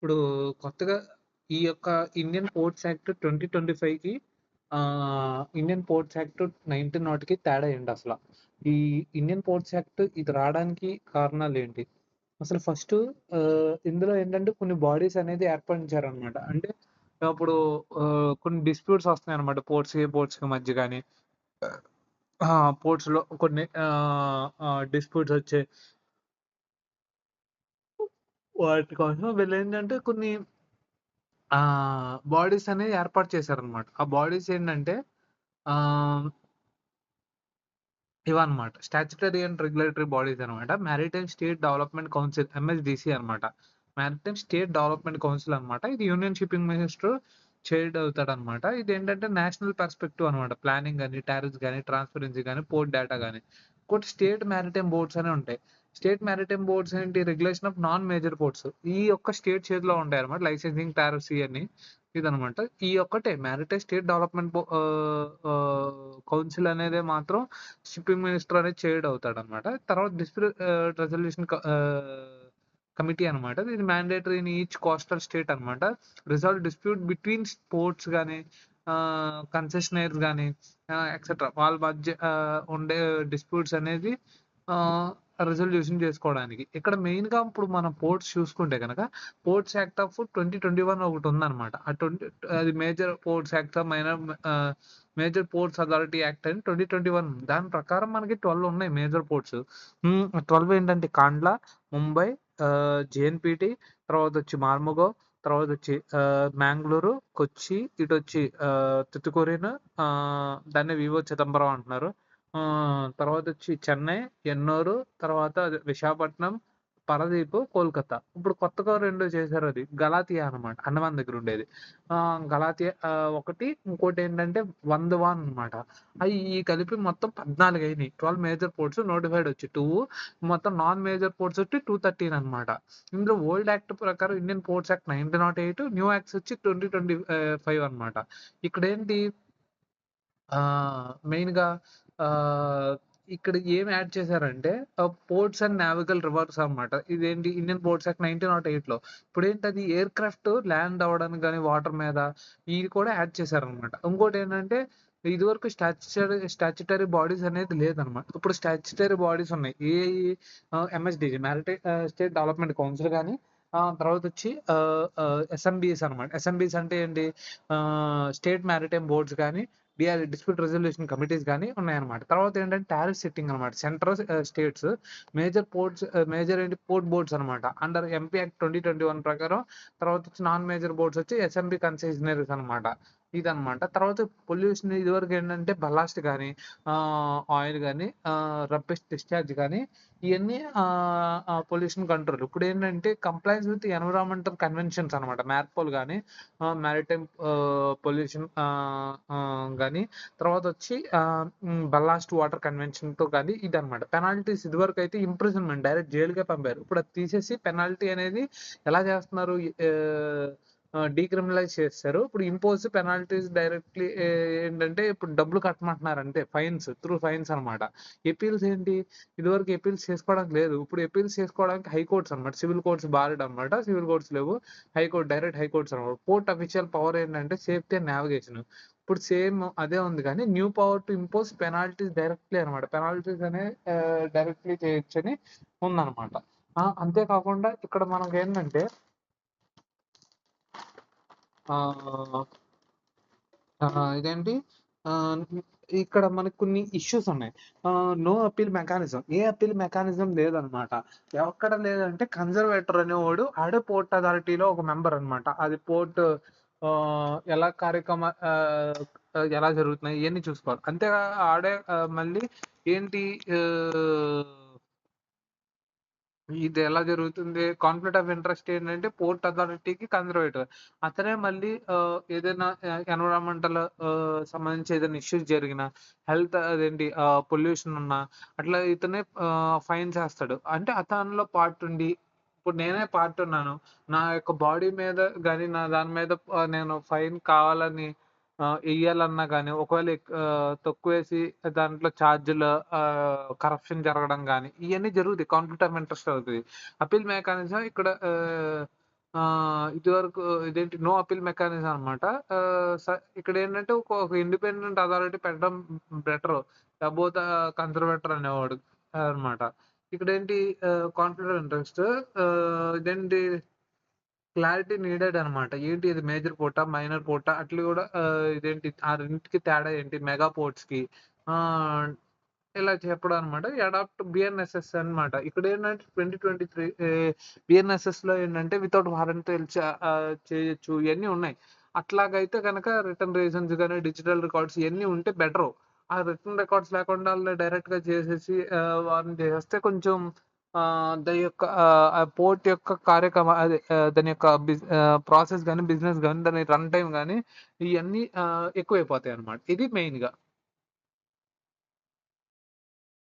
ఇప్పుడు కొత్తగా ఈ యొక్క ఇండియన్ పోర్ట్స్ యాక్ట్ 2025కి ఇండియన్ పోర్ట్స్ యాక్ట్ 19 నాటికి తేడా ఏంటి అసల? ఈ ఇండియన్ పోర్ట్స్ యాక్ట్ ఇది రావడానికి కారణాలేంటి? అసలు ఫస్టు ఇందులో ఏంటంటే కొన్ని బాడీస్ అనేది ఏర్పరిచారనమాట. అంటే అప్పుడు కొన్ని డిస్ప్యూట్స్ వస్తున్నాయన్నమాట. పోర్ట్స్‌కి మధ్య గాని, పోర్ట్స్‌లో కొన్ని డిస్ప్యూట్స్ వచ్చాయి. వాటి కోసం వీళ్ళేంటంటే కొన్ని బాడీస్ అనేవి ఏర్పాటు చేశారనమాట. ఆ బాడీస్ ఏంటంటే ఆహ్, ఇవన్నమాట. స్టాట్యుటరీ అండ్ రెగ్యులేటరీ బాడీస్ అనమాట. మారిటైమ్ స్టేట్ డెవలప్‌మెంట్ కౌన్సిల్ ఎంఎస్‌డీసీ అనమాట. మారిటైమ్ స్టేట్ డెవలప్‌మెంట్ కౌన్సిల్ అనమాట. ఇది యూనియన్ షిప్పింగ్ మినిస్టర్ చైర్డ్ అవుతాడనమాట. ఇదేంటంటే నేషనల్ పర్స్పెక్టివ్ అనమాట. ప్లానింగ్ గాని, టారిఫ్స్ గాని, ట్రాన్స్‌పరెన్సీ గాని, పోర్ట్ డేటా గాని. ఇంకోటి స్టేట్ మారిటైమ్ బోర్డ్స్ అని ఉంటాయి. స్టేట్ మారిటైమ్ బోర్డ్స్ ఏంటి? Regulation of non major ports. ఈ యొక్క స్టేట్ చేతిలో ఉంటాయన్నమాట. లైసెన్సింగ్, టారిఫ్స్ ఇయన్నీ. ఇదనమాట. ఈ ఒక్కటే మారిటైమ్ స్టేట్ డెవలప్‌మెంట్ కౌన్సిల్ అనేది మాత్రం షిప్పింగ్ మినిస్టర్ అనేది చైర్డ్ అవుతాడనమాట. తర్వాత డిస్ప్యూట్ రెజల్యూషన్ కమిటీ అనమాట. ఇది mandatory in each coastal state అనమాట. రిజాల్వ్ డిస్ప్యూట్ బిట్వీన్ పోర్ట్స్ గాని, కన్సెషనైర్స్ గాని, ఎక్సెట్రా వాళ్ళ మధ్య ఉండే డిస్ప్యూట్స్ అనేది ఆహ్, రిజల్యూషన్ చేసుకోవడానికి. ఇక్కడ మెయిన్‌గా ఇప్పుడు మనం పోర్ట్స్ చూసుకుంటే గనక, పోర్ట్స్ యాక్ట్ ఆఫ్ 2021 ఒకటుందనమాట. అది మేజర్ పోర్ట్స్ యాక్ట్, ఆహ్, మేజర్ పోర్ట్స్ అథారిటీ యాక్ట్ అని 2021 దాని ప్రకారం మనకి 12 ఉన్నాయి మేజర్ పోర్ట్స్. 12 ఏంటంటే కాండ్లా, ముంబై, జేఎన్‌పీటీ, తర్వాతొచ్చి మార్మొగో, తర్వాతొచ్చి మ్యాంగ్లూరు, కొచ్చి, ఇటొచ్చి తుతుకురిన్, దాన్నే వివో చిదంబరం అంటున్నారు. తర్వాతొచ్చి చెన్నై, ఎన్నోరు, తర్వాత అది విశాఖపట్నం, పరదీపు, కోల్కతా. ఇప్పుడు కొత్తగా 2 చేశారది. గలాతియా అనమాట. అండమాన్ దగ్గరుండేది. గలాతియా ఒకటి, ఇంకోటేంటంటే వందవాన్ అనమాట. ఈ కలిపి మొత్తం 14 అయినియి. 12 మేజర్ పోర్ట్స్ నోటిఫైడ్ వచ్చి 2, మొత్తం నాన్ మేజర్ పోర్ట్స్ వచ్చి 213 అనమాట. ఇందులో ఓల్డ్ యాక్ట్ ప్రకారం Indian ports act 1908, new acts వచ్చి 2025 అనమాట. ఇక్కడేంటి మెయిన్‌గా ఆహ్, ఇక్కడ ఏం యాడ్ చేశారంటే పోర్ట్స్ అండ్ నావిగల్ రివర్స్ అనమాట. ఇదేంటి ఇండియన్ పోర్ట్స్ యాక్ట్ 1908లో. ఇప్పుడేంటది ఎయిర్ క్రాఫ్ట్ ల్యాండ్ అవ్వడానికి గాని వాటర్ మీద ఇవి కూడా యాడ్ చేశారనమాట. ఇంకోటేంటంటే ఇదివరకు స్టాట్యుటరీ బాడీస్ అనేది లేదనమాట. ఇప్పుడు స్టాట్యుటరీ బాడీస్ ఉన్నాయి. ఏయి ఎంఎస్‌డీసీ స్టేట్ డెవలప్‌మెంట్ కౌన్సిల్ గాని, తర్వాతొచ్చి ఎస్ఎంబీస్ అనమాట. ఎస్ఎంబీస్ అంటే ఏంటి? స్టేట్ మారిటైమ్ బోర్డ్స్ గాని, డిస్ప్యూట్ రెజల్యూషన్ కమిటీస్ గాని ఉన్నాయన్నమాట. తర్వాత ఏంటంటే టారిఫ్ సెట్టింగ్ అనమాట. సెంట్రల్ స్టేట్స్ మేజర్ ఏంటి పోర్ట్ బోర్డ్స్ అనమాట. అండర్ ఎంపీ యాక్ట్ 2021 ప్రకారం. తర్వాత వచ్చి నాన్ మేజర్ బోర్డ్స్ వచ్చి ఎస్ఎంబీ కన్సెషనరీస్ అనమాట. ఇదనమాట. తర్వాత పొల్యూషన్ ఇదివరకు ఏంటంటే బల్లాస్ట్ గాని, ఆయిల్ గాని, రబ్బిష్ డిశ్చార్జ్ గాని ఇయన్నీ పొల్యూషన్ కంట్రోల్. ఇప్పుడేంటంటే కంప్లయన్స్ విత్ ఎన్విరాన్మెంటల్ కన్వెన్షన్స్ అనమాట. మ్యార్పోల్ గాని, మారిటైమ్ పొల్యూషన్ గాని, తర్వాతొచ్చి బల్లాస్ట్ వాటర్ కన్వెన్షన్‌తో గాని ఇదనమాట. పెనాల్టీస్ ఇదివరకైతే ఇంప్రిజన్‌మెంట్ డైరెక్ట్ జైలుకే పంపారు. ఇప్పుడు అది తీసేసి పెనాల్టీ అనేది ఎలా చేస్తున్నారు? ఆహ్, ఆహ్, డీక్రిమినలైజ్ చేసేసారు. ఇప్పుడు ఇంపోజ్ పెనాల్టీస్ డైరెక్ట్‌లీ ఏంటంటే ఇప్పుడు డబ్బులు కట్టమంటున్నారు అంతే. ఫైన్స్ అనమాట. ఎపీల్స్ ఏంటి? ఇదివరకు ఎపీల్స్ చేసుకోవడానికి లేదు. ఇప్పుడు ఎపీల్స్ చేసుకోవడానికి హైకోర్ట్స్ అనమాట. సివిల్ కోర్ట్స్ బార్డ్ అనమాట. సివిల్ కోర్ట్స్ లేవు. డైరెక్ట్ హైకోర్ట్స్ అనమాట. కోర్ట్ అఫీషియల్ పవర్ ఏంటంటే సేఫ్టీ అండ్ నావిగేషన్. ఇప్పుడు సేమ్ అదే ఉంది కానీ new power to impose penalties directly అనమాట. పెనాల్టీస్ అనేవి డైరెక్ట్‌లీ చేయొచ్చని ఉందనమాట. అంతే కాకుండా ఇక్కడ మనకేంటంటే ఆహ్, ఇదేంటి ఆహ్, ఇక్కడ మనకు కొన్ని ఇష్యూస్ ఉన్నాయి. No appeal mechanism. ఏ అప్పీల్ మెకానిజం లేదనమాట. ఎక్కడ లేదంటే కన్జర్వేటర్ అనేవాడు ఆడే పోర్ట్ అథారిటీలో ఒక మెంబర్ అనమాట. అది పోర్ట్ ఎలా ఎలా జరుగుతున్నాయి ఇయన్నీ చూసుకోవాలి. అంతే ఆడే మళ్ళీ ఏంటి ఆహ్ ఇది ఎలా జరుగుతుంది? కాన్‌ఫ్లిక్ట్ ఆఫ్ ఇంట్రెస్ట్ ఏంటంటే పోర్ట్ అథారిటీకి కన్జర్వేటివ్. అతనే మళ్ళీ ఏదైనా ఎన్విరాన్మెంటల్ సంబంధించి ఏదైనా ఇష్యూస్ జరిగినా, హెల్త్ అదేంటి పొల్యూషన్ ఉన్నా అట్లా ఇతనే ఫైన్స్ ఏస్తాడు. అంటే అతనిలో పార్ట్ ఉండి, ఇప్పుడు నేనే పార్ట్ ఉన్నాను. నా యొక్క బాడీ మీద గాని, నా దాని మీద నేను ఫైన్ కావాలని ఎయ్యాలన్నా గాని, ఒకవేళ తక్కువేసి దాంట్లో చార్జ్‌లు కరప్షన్ జరగడం గాని, ఇయన్నీ జరుగుతాయి. కాన్‌ఫ్లిక్ట్ ఆఫ్ ఇంట్రెస్ట్ అవుతది. అప్పీల్ మెకానిజం ఇక్కడ ఇదివరకు ఇదేంటి నో అప్పీల్ మెకానిజం అనమాట. ఇక్కడ ఏంటంటే ఒక ఇండిపెండెంట్ అథారిటీ పెట్టడం బెటర్ అబౌవ్ ద కన్జర్వేటర్ అనేవాడు అనమాట. ఇక్కడేంటి కాన్ఫ్లిక్ట్ ఆఫ్ ఇంట్రెస్ట్, ఇదేంటి క్లారిటీ నీడెడ్ అనమాట. ఏంటి ఇది మేజర్ పోర్టా? మైనర్ పోర్టా? అట్లా కూడా ఇదేంటి ఆ రెండిటికి తేడా ఏంటి? మెగా పోర్ట్స్‌కి ఆహ్, ఇలా చెప్పడం అనమాట. అడాప్ట్ బిఎన్ఎస్ఎస్ అనమాట. ఇక్కడేంటంటే 2023 బిఎన్ఎస్ఎస్‌లో ఏంటంటే వితౌట్ వారంటీ చేయొచ్చు. ఇయన్నీ ఉన్నాయి. అట్లాగైతే గనక రిటర్న్ రీజన్స్ గాని, డిజిటల్ రికార్డ్స్ ఇయన్నీ ఉంటే బెటరు. ఆ రిటర్న్ రికార్డ్స్ లేకుండా ఆళ్ళు డైరెక్ట్‌గా చేసేసి వార్న్ చేసేస్తే కొంచెం దాని యొక్క ఆ పోర్ట్ యొక్క అదే దాని యొక్క ప్రాసెస్ గాని, బిజినెస్ గాని, దాని రన్ టైమ్ గాని ఇయన్నీ ఎక్కువైపోతాయన్నమాట. ఇది మెయిన్‌గా.